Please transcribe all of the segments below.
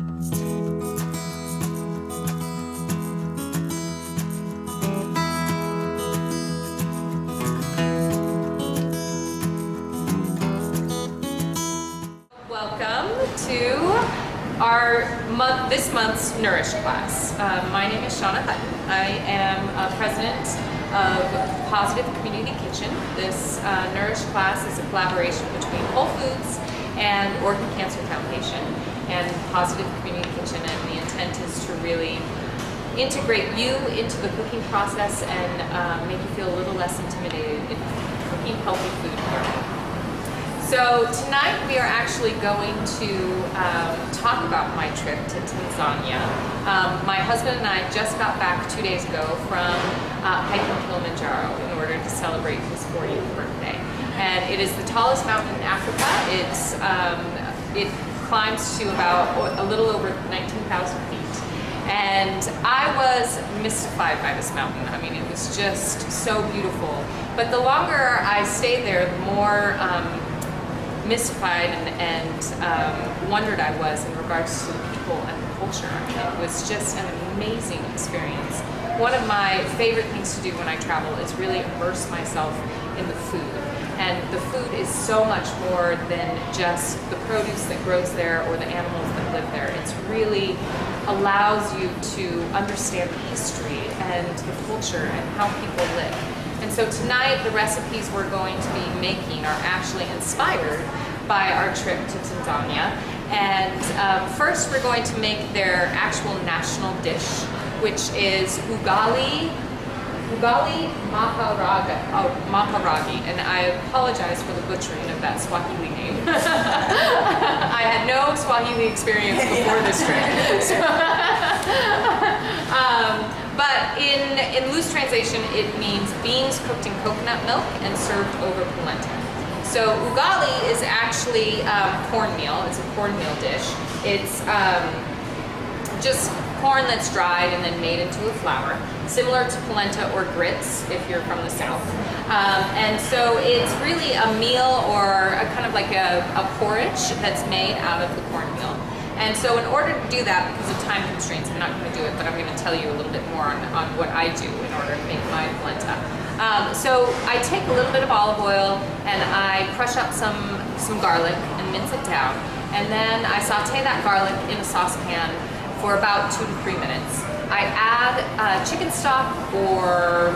Welcome to this month's Nourish class. My name is Shanna Hutton. I am president of Positive Community Kitchen. This Nourish class is a collaboration between Whole Foods and Organ Cancer Foundation and Positive Community Kitchen, and the intent is to really integrate you into the cooking process and make you feel a little less intimidated in cooking healthy food here. So tonight we are actually going to talk about my trip to Tanzania. My husband and I just got back 2 days ago from hiking Kilimanjaro in order to celebrate his 40th birthday. And it is the tallest mountain in Africa. It climbs to about a little over 19,000 feet. And I was mystified by this mountain. I mean, it was just so beautiful. But the longer I stayed there, the more mystified and wondered I was in regards to the people and the culture. It was just an amazing experience. One of my favorite things to do when I travel is really immerse myself in the food. And the food is so much more than just the produce that grows there or the animals that live there. It's really allows you to understand the history and the culture and how people live. And so tonight, the recipes we're going to be making are actually inspired by our trip to Tanzania. And first, we're going to make their actual national dish, which is Ugali Maharage. And I apologize for the butchering of that Swahili name. I had no Swahili experience before this trip. But in loose translation, it means beans cooked in coconut milk and served over polenta. So ugali is actually cornmeal. It's a cornmeal dish. It's just corn that's dried and then made into a flour, similar to polenta or grits if you're from the south. And so it's really a meal or a kind of like a porridge that's made out of the cornmeal. And so in order to do that, because of time constraints, I'm not going to do it, but I'm going to tell you a little bit more on what I do in order to make my polenta. So I take a little bit of olive oil and I crush up some garlic and mince it down. And then I saute that garlic in a saucepan for about 2 to 3 minutes. I add chicken stock or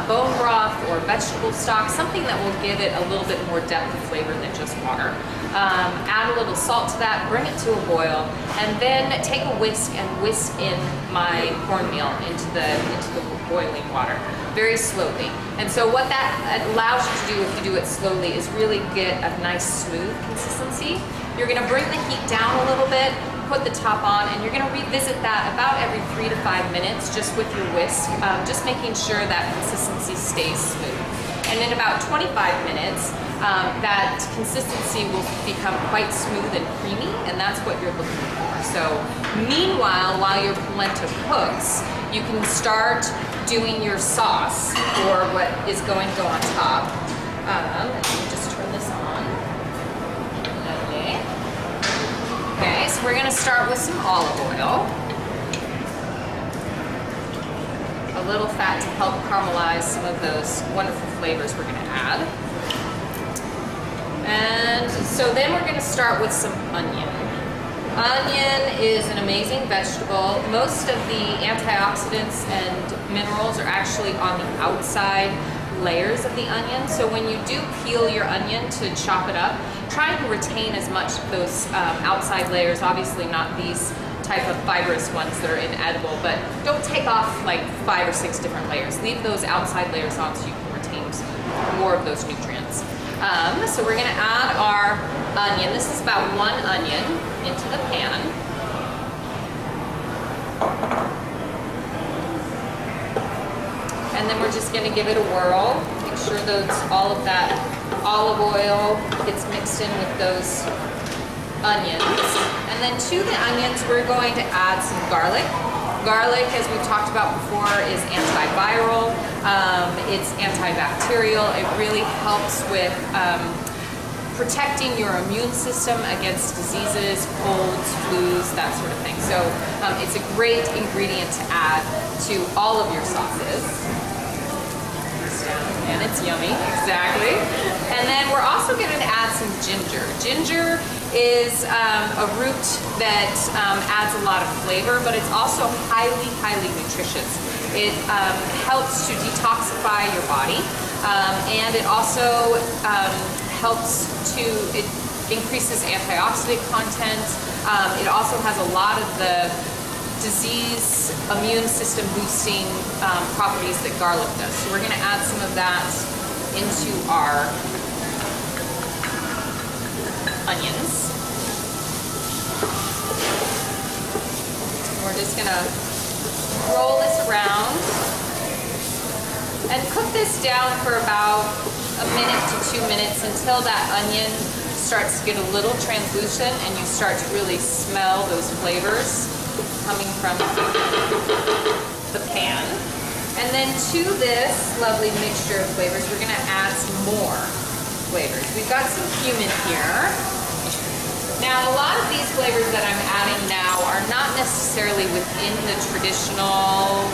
bone broth or vegetable stock, something that will give it a little bit more depth of flavor than just water. Add a little salt to that, bring it to a boil, and then take a whisk and whisk in my cornmeal into the boiling water very slowly. And so what that allows you to do if you do it slowly is really get a nice smooth consistency. You're going to bring the heat down a little bit, put the top on, and you're going to revisit that about every 3 to 5 minutes just with your whisk, just making sure that consistency stays smooth. And in about 25 minutes, that consistency will become quite smooth and creamy, and that's what you're looking for. So meanwhile, while your polenta cooks, you can start doing your sauce for what is going to go on top. Let me just turn this on. Okay, so we're going to start with some olive oil. A little fat to help caramelize some of those wonderful flavors we're going to add. And so then we're going to start with some onion. Onion is an amazing vegetable. Most of the antioxidants and minerals are actually on the outside layers of the onion. So when you do peel your onion to chop it up, try to retain as much of those outside layers, obviously not these type of fibrous ones that are inedible, but don't take off like 5 or 6 different layers. Leave those outside layers on so you can retain more of those nutrients. So we're going to add our onion. This is about 1 onion into the pan. And then we're just going to give it a whirl. Make sure all of that olive oil gets mixed in with those onions. And then to the onions, we're going to add some garlic. Garlic, as we've talked about before, is antiviral. It's antibacterial. It really helps with protecting your immune system against diseases, colds, flus, that sort of thing. So it's a great ingredient to add to all of your sauces. And it's yummy, exactly. And then we're also going to add some ginger. Ginger is a root that adds a lot of flavor, but it's also highly, highly nutritious. It helps to detoxify your body, and it also helps to, it increases antioxidant content. It also has a lot of the disease, immune system boosting properties that garlic does. So we're going to add some of that into our onions. We're just going to roll this around and cook this down for about a minute to 2 minutes until that onion starts to get a little translucent and you start to really smell those flavors coming from the pan. And then to this lovely mixture of flavors, we're going to add some more flavors. We've got some cumin here. Now, a lot of these flavors that I'm adding now are not necessarily within the traditional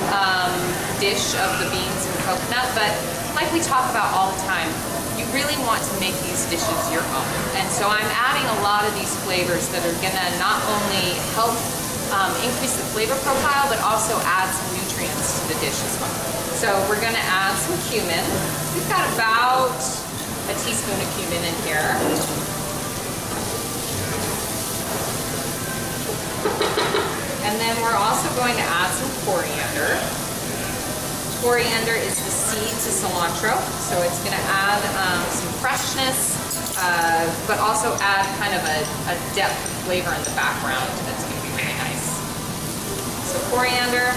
dish of the beans and coconut, but like we talk about all the time, you really want to make these dishes your own. And so I'm adding a lot of these flavors that are going to not only help increase the flavor profile, but also add some nutrients to the dish as well. So we're going to add some cumin. We've got about a teaspoon of cumin in here. And then we're also going to add some coriander. Coriander is the seed to cilantro, so it's going to add some freshness, but also add kind of a depth of flavor in the background that's going to be really nice. So coriander,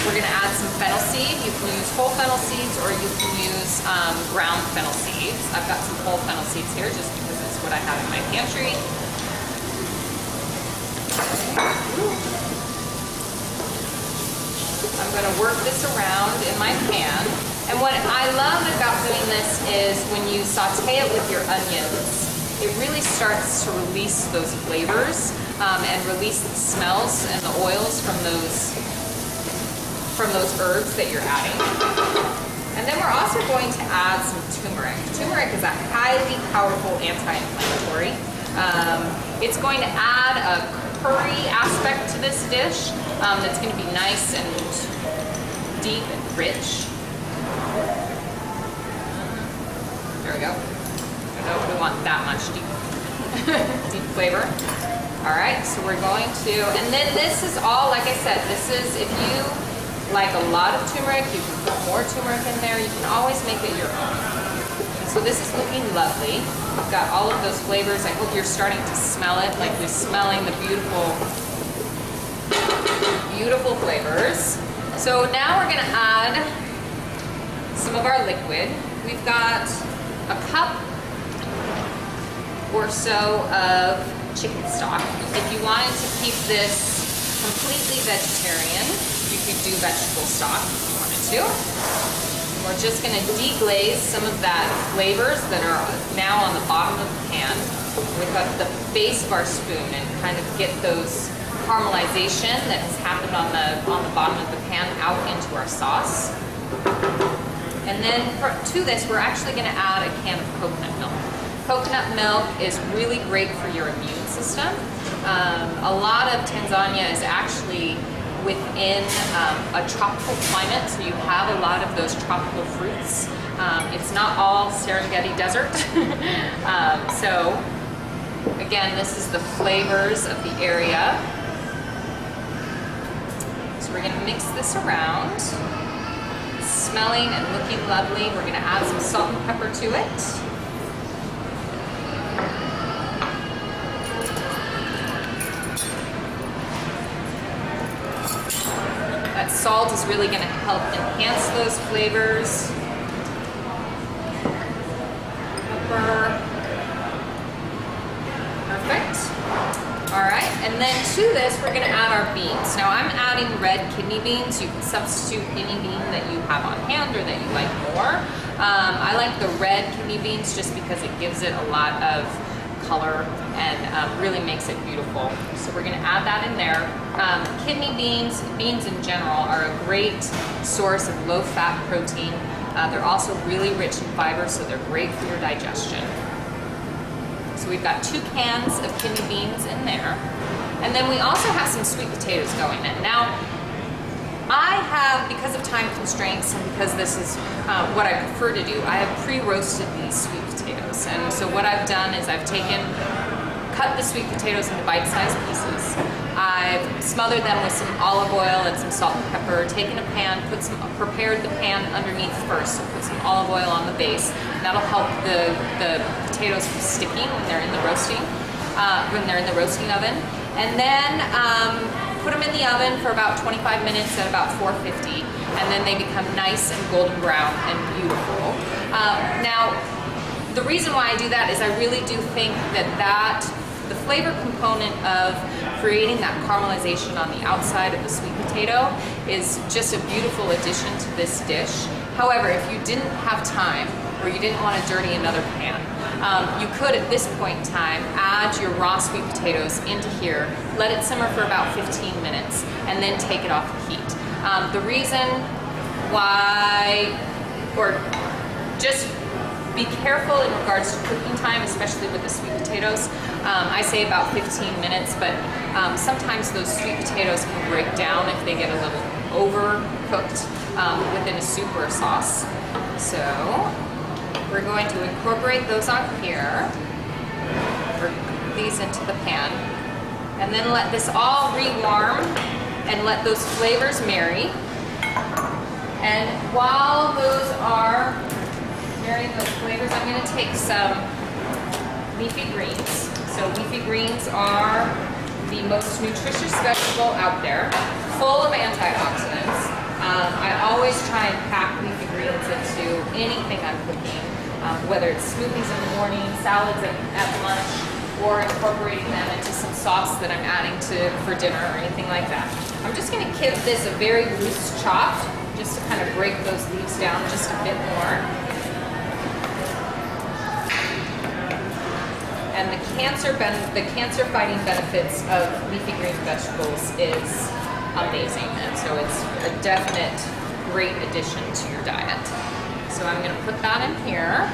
we're going to add some fennel seed. You can use whole fennel seeds or you can use ground fennel seeds. I've got some whole fennel seeds here just because it's what I have in my pantry. I'm going to work this around in my pan. And what I love about doing this is when you saute it with your onions, it really starts to release those flavors and release the smells and the oils from those herbs that you're adding. And then we're also going to add some turmeric. Turmeric is a highly powerful anti-inflammatory. It's going to add a curry aspect to this dish that's going to be nice and deep and rich. There we go. I don't know if we want that much deep flavor. All right, so we're going to, and then this is all, like I said, this is, if you like a lot of turmeric, you can put more turmeric in there. You can always make it your own. And so this is looking lovely. We've got all of those flavors. I hope you're starting to smell it, like you're smelling the beautiful, beautiful flavors. So now we're gonna add some of our liquid. We've got a cup or so of chicken stock. If you wanted to keep this completely vegetarian, you could do vegetable stock if you wanted to. We're just gonna deglaze some of that flavors that are now on the bottom of the pan with the base of our spoon and kind of get those caramelization that has happened on the bottom of the pan out into our sauce. And then to this, we're actually going to add a can of coconut milk. Coconut milk is really great for your immune system. A lot of Tanzania is actually within a tropical climate, so you have a lot of those tropical fruits. It's not all Serengeti desert. So again, this is the flavors of the area. We're going to mix this around. Smelling and looking lovely. We're going to add some salt and pepper to it. That salt is really going to help enhance those flavors. Pepper. Perfect. All right. And then to this, we're gonna add our beans. Now I'm adding red kidney beans. You can substitute any bean that you have on hand or that you like more. I like the red kidney beans just because it gives it a lot of color and really makes it beautiful. So we're gonna add that in there. Kidney beans, beans in general, are a great source of low-fat protein. They're also really rich in fiber, so they're great for your digestion. So we've got 2 cans of kidney beans in there. And then we also have some sweet potatoes going in. Now, I have, because of time constraints and because this is what I prefer to do, I have pre-roasted these sweet potatoes. And so what I've done is I've cut the sweet potatoes into bite-sized pieces. I've smothered them with some olive oil and some salt and pepper, taken a pan, prepared the pan underneath first, so put some olive oil on the base. And that'll help the potatoes from sticking when they're in the roasting oven. And then put them in the oven for about 25 minutes at about 450, and then they become nice and golden brown and beautiful. Now, the reason why I do that is I really do think that the flavor component of creating that caramelization on the outside of the sweet potato is just a beautiful addition to this dish. However, if you didn't have time or you didn't want to dirty another pan, you could at this point in time add your raw sweet potatoes into here, let it simmer for about 15 minutes, and then take it off the heat. The reason why, or just be careful in regards to cooking time, especially with the sweet potatoes. I say about 15 minutes, but sometimes those sweet potatoes can break down if they get a little overcooked within a soup or a sauce. So we're going to incorporate those on here, these into the pan, and then let this all re-warm and let those flavors marry. And while those are marrying those flavors, I'm going to take some leafy greens. So leafy greens are the most nutritious vegetable out there, full of antioxidants. I always try and pack leafy greens into anything I'm cooking, whether it's smoothies in the morning, salads at lunch, or incorporating them into some sauce that I'm adding for dinner or anything like that. I'm just going to give this a very loose chop, just to kind of break those leaves down just a bit more. And the cancer fighting benefits of leafy green vegetables is amazing, and so it's a definite great addition to your diet. So I'm going to put that in here,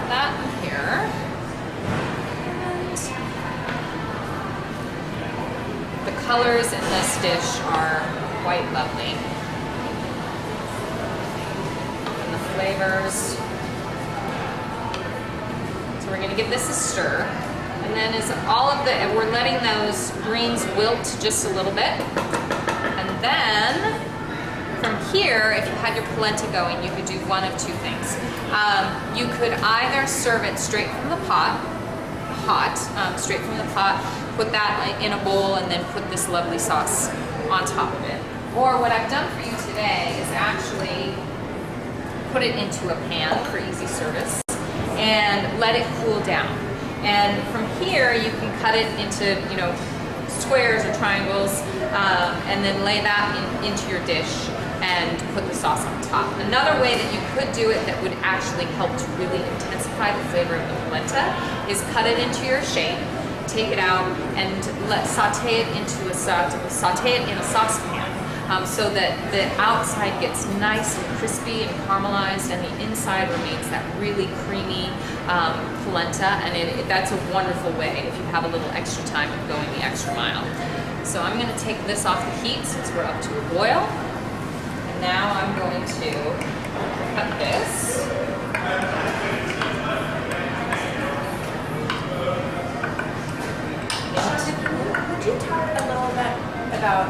that in here, and the colors in this dish are quite lovely, and the flavors. So we're going to give this a stir, and then we're letting those greens wilt just a little bit, and then from here, if you had your polenta going, you could do one of 2 things. You could either serve it straight from the pot, straight from the pot, put that in a bowl, and then put this lovely sauce on top of it. Or what I've done for you today is actually put it into a pan for easy service and let it cool down. And from here, you can cut it into, squares or triangles, and then lay that into your dish and put the sauce on top. Another way that you could do it that would actually help to really intensify the flavor of the polenta is cut it into your shape, take it out, and saute it in a saucepan. So that the outside gets nice and crispy and caramelized, and the inside remains that really creamy polenta, and that's a wonderful way if you have a little extra time of going the extra mile. So I'm going to take this off the heat since we're up to a boil, and now I'm going to cut this. Would you talk a little bit about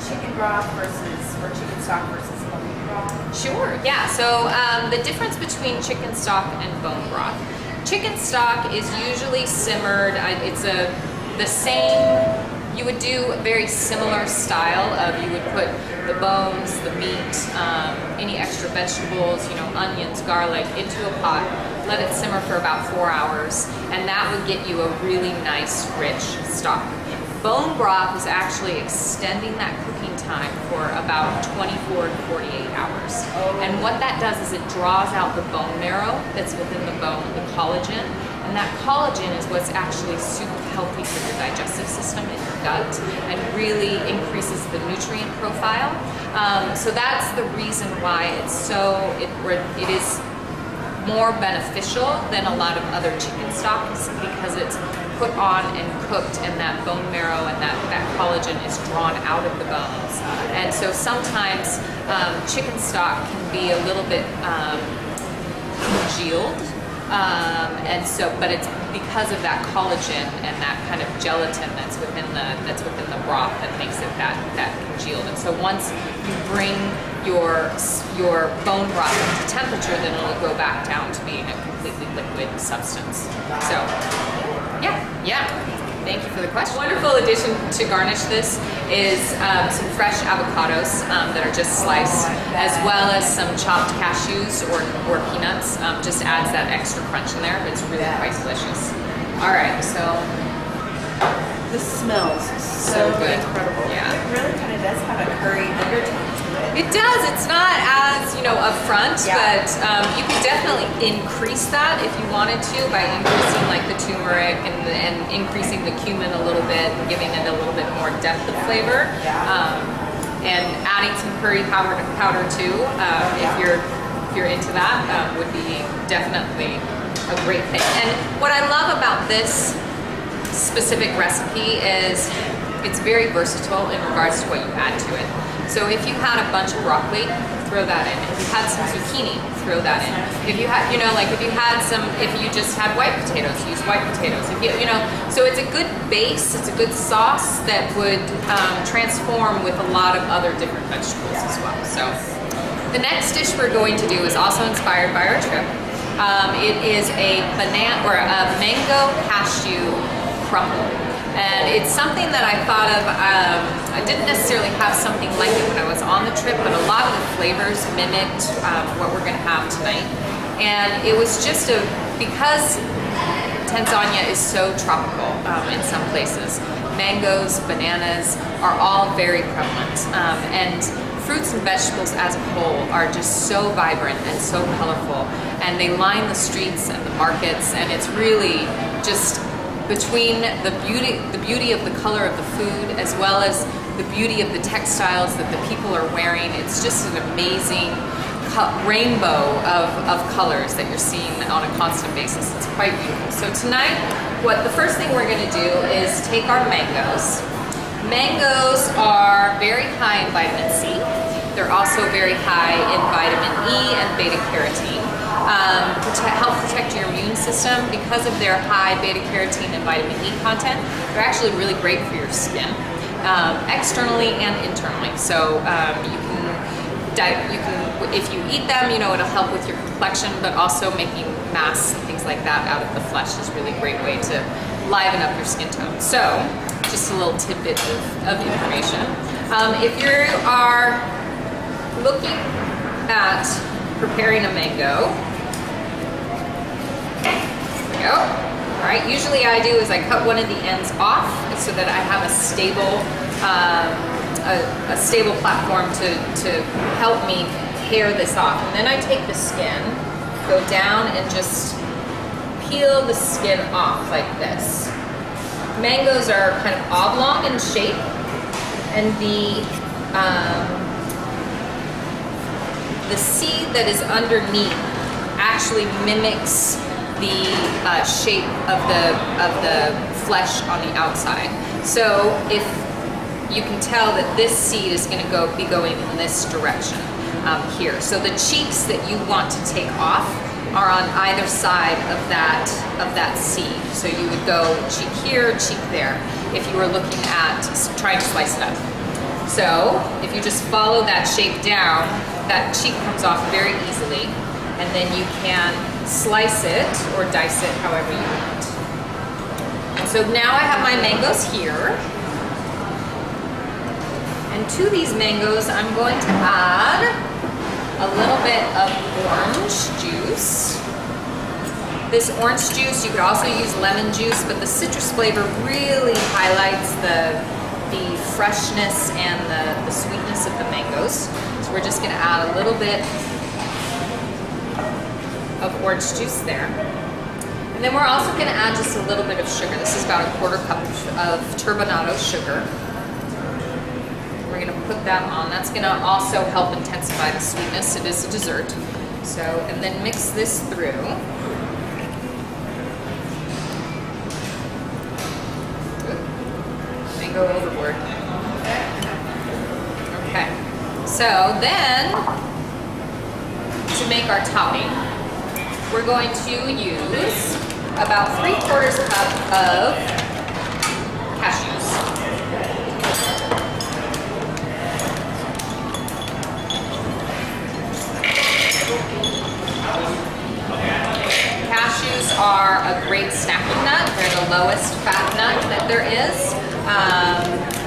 chicken broth or chicken stock versus bone broth? Sure, yeah. So the difference between chicken stock and bone broth. Chicken stock is usually simmered. The same, you would do a very similar style of, you would put the bones, the meat, any extra vegetables, onions, garlic, into a pot, let it simmer for about 4 hours, and that would get you a really nice, rich stock. Bone broth is actually extending that cooking time for about 24 to 48 hours. And what that does is it draws out the bone marrow that's within the bone, the collagen, and that collagen is what's actually super healthy for your digestive system in your gut and really increases the nutrient profile. So that's the reason why it is more beneficial than a lot of other chicken stocks, because it's put on and cooked, and that bone marrow and that collagen is drawn out of the bones. And so sometimes chicken stock can be a little bit congealed, but it's because of that collagen and that kind of gelatin that's within the broth that makes it that congealed. And so once you bring your bone broth up to temperature, then it'll go back down to being a completely liquid substance. So, yeah. Thank you for the question. Wonderful addition to garnish this is some fresh avocados that are just sliced, as well as some chopped cashews or peanuts. Just adds that extra crunch in there, but it's really quite delicious. All right, so This smells so good. incredible. Yeah. It really kind of does have a curry undertone to it. it does. It's not as upfront, but you can definitely increase that if you wanted to by increasing like the turmeric and increasing the cumin a little bit, and giving it a little bit more depth of flavor. And adding some curry powder too, if you're into that, would be definitely a great thing. And what I love about this specific recipe is it's very versatile in regards to what you add to it. So if you had a bunch of broccoli, throw that in. If you had some zucchini, throw that in. If you had, if you just had white potatoes, use white potatoes. So it's a good base, it's a good sauce that would transform with a lot of other different vegetables as well. So the next dish we're going to do is also inspired by our trip. It is a banana or a mango cashew crumble. And it's something that I thought of, I didn't necessarily have something like it when I was on the trip, but a lot of the flavors mimicked what we're gonna have tonight. And it was just because Tanzania is so tropical in some places. Mangoes, bananas are all very prevalent. And fruits and vegetables as a whole are just so vibrant and so colorful. And they line the streets and the markets, and it's really just between the beauty of the color of the food, as well as the beauty of the textiles that the people are wearing. It's just an amazing rainbow of colors that you're seeing on a constant basis. It's quite beautiful. So tonight, the first thing we're gonna do is take our mangoes. Mangoes are very high in vitamin C. They're also very high in vitamin E and beta carotene. Help protect your immune system because of their high beta carotene and vitamin E content. They're actually really great for your skin, externally and internally. So if you eat them, it'll help with your complexion, but also making masks and things like that out of the flesh is a really great way to liven up your skin tone. So just a little tidbit of information. If you are looking at preparing a mango, there we go. All right, usually I do is I cut one of the ends off so that I have a stable platform to help me pare this off. And then I take the skin, go down and just peel the skin off like this. Mangoes are kind of oblong in shape, and the seed that is underneath actually mimics the shape of the flesh on the outside. So if you can tell that this seed is going to be going in this direction here. So the cheeks that you want to take off are on either side of that seed. So you would go cheek here, cheek there, if you were looking at trying to slice it up. So if you just follow that shape down, that cheek comes off very easily, and then you can slice it or dice it however you want. And so now I have my mangoes here. And to these mangoes, I'm going to add a little bit of orange juice. this orange juice. You could also use lemon juice, but the citrus flavor really highlights the freshness and the sweetness of the mangoes. So we're just gonna add a little bit of orange juice there. And then we're also gonna add just a little bit of sugar. This is about a 1/4 cup of turbinado sugar. We're gonna put that on. That's gonna also help intensify the sweetness. It is a dessert. So, and then mix this through. Go overboard. Okay, so then to make our topping, we're going to use about 3/4 cup of cashews. Cashews are a great snacking nut. They're the lowest fat nut that there is.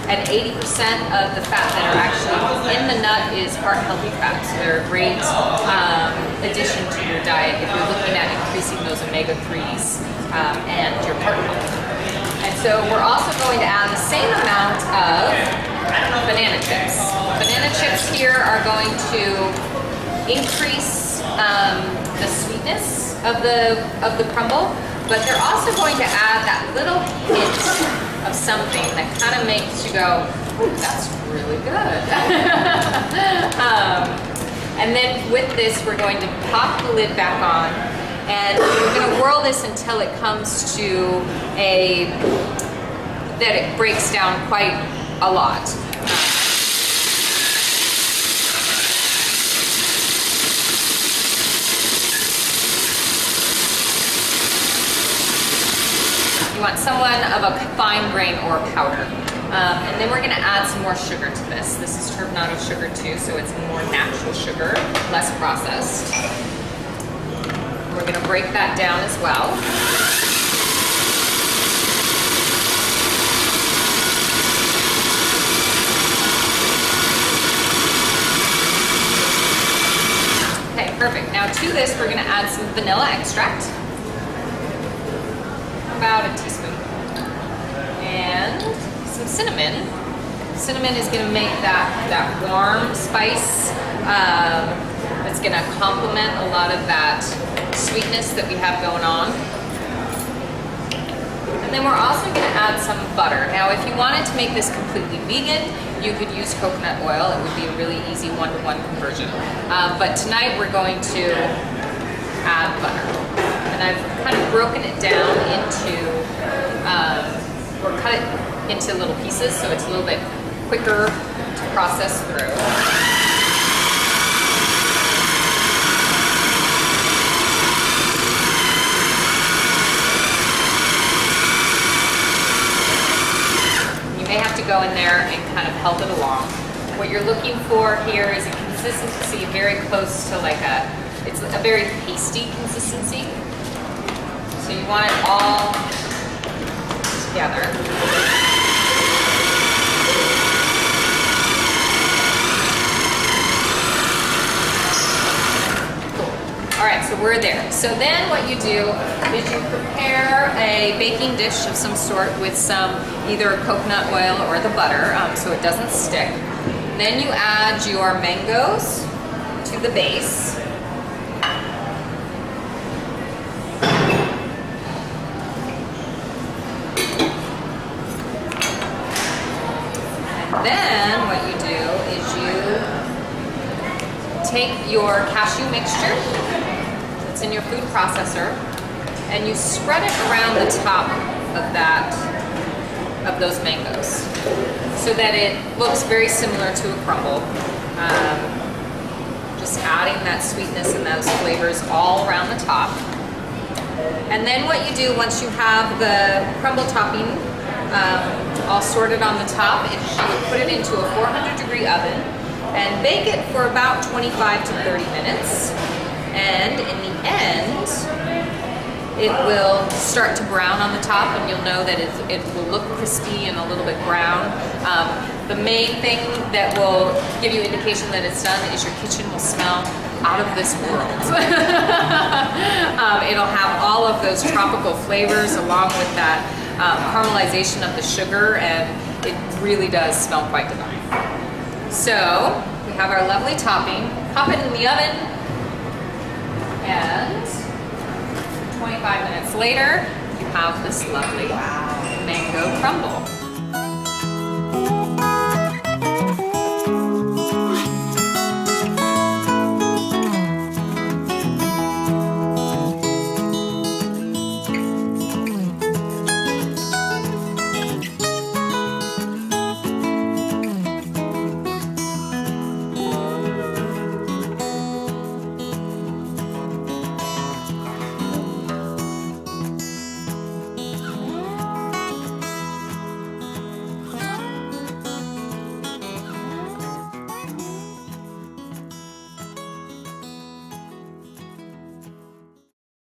And 80% of the fat that are actually in the nut is heart-healthy fat. So they're a great addition to your diet if you're looking at increasing those omega-3s and your heart health. And so we're also going to add the same amount of banana chips. Banana chips here are going to increase the sweetness of the crumble, but they're also going to add that little hint of something that kind of makes you go, ooh, that's really good. And then with this, we're going to pop the lid back on, and we're going to whirl this until it comes to that it breaks down quite a lot. You want somewhat of a fine grain or powder. And then we're gonna add some more sugar to this. This is turbinado sugar too, so it's more natural sugar, less processed. We're gonna break that down as well. Okay, perfect. Now to this, we're gonna add some vanilla extract. About a teaspoon. And some cinnamon. Cinnamon is going to make that warm spice. It's going to complement a lot of that sweetness that we have going on. And then we're also going to add some butter. Now, if you wanted to make this completely vegan, you could use coconut oil. It would be a really easy 1-to-1 conversion. But tonight we're going to add butter. And I've kind of broken it down into, or cut it into little pieces so it's a little bit quicker to process through. You may have to go in there and kind of help it along. What you're looking for here is a consistency very close to it's a very pasty consistency. So you want it all together. Cool. All right, so we're there. So then what you do is you prepare a baking dish of some sort with some either coconut oil or the butter so it doesn't stick. Then you add your mangoes to the base. Then what you do is you take your cashew mixture that's in your food processor and you spread it around the top of those mangoes so that it looks very similar to a crumble. Just adding that sweetness and those flavors all around the top. And then what you do once you have the crumble topping all sorted on the top, is you put it into a 400-degree oven and bake it for about 25 to 30 minutes. And in the end, it will start to brown on the top, and you'll know that it will look crispy and a little bit brown. The main thing that will give you indication that it's done is your kitchen will smell out of this world. It'll have all of those tropical flavors along with that caramelization of the sugar, and it really does smell quite divine. So we have our lovely topping. Pop it in the oven, and 25 minutes later, you have this lovely mango crumble.